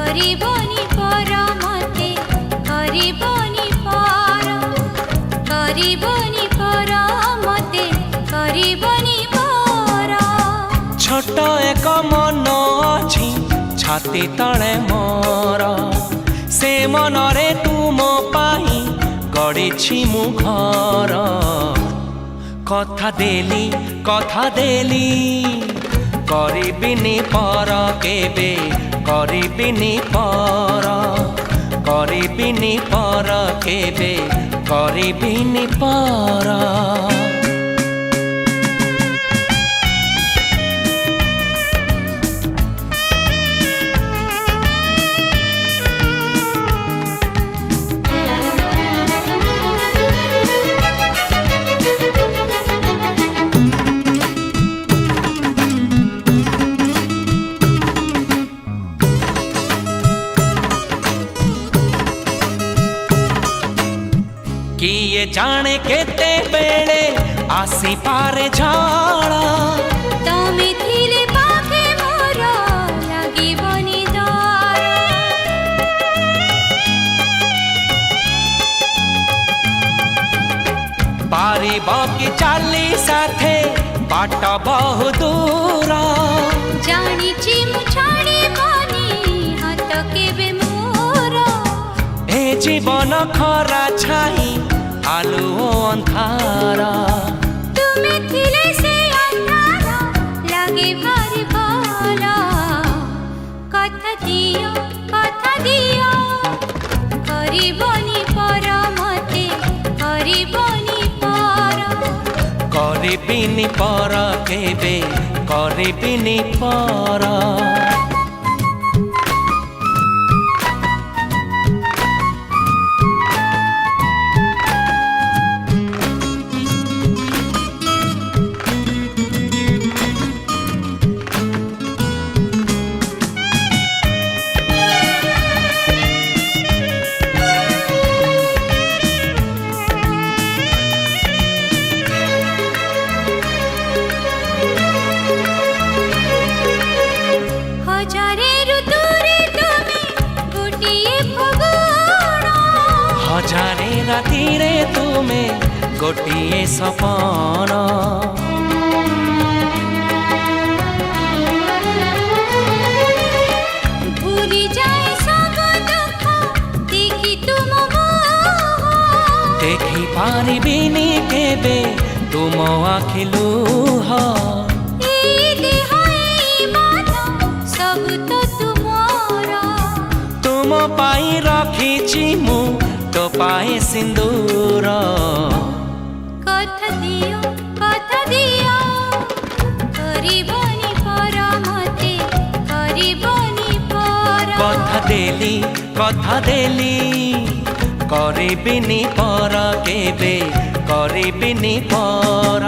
କରିବନି ପର ମତେ କରିବନି ପର କରିବନି ପର ମତେ କରିବନି ପର छोट एक मन अछि छाती तले मोर से मनरे तुम पाई गढ़ी मु घर कथा देली करिबिनी पर केबे करिबिनी पर केबे करिबिनी पर किए जाने केते बेले आसी पारे झाड़ा तमे थिले पाखे मोर लागिबनी डर पारिब कि चाली साथे बाट बहु दूर जानिछि मु छाड़िबनी हाथ केबे मोर ए जीवन खरा छाई आलु अंधार तुमे थिले से अंधार लागे भारी भल कथा दियो करिबनी पर मते करिबनी पर करिबिनी पर केबे करिबिनी पर हजारे राती रे तुमे गोटिए सपन भूली जाए सब दुख देखी तुम देखी पारिबिनी केबे तुम आखि लुह सब तो तुमर तुम पाई रखिछि मु तो पाए सिंदूर कथा दियो करिबनी पर मते करिबनी पर कथा देली करिबिनी पर केबे करिबिनी पर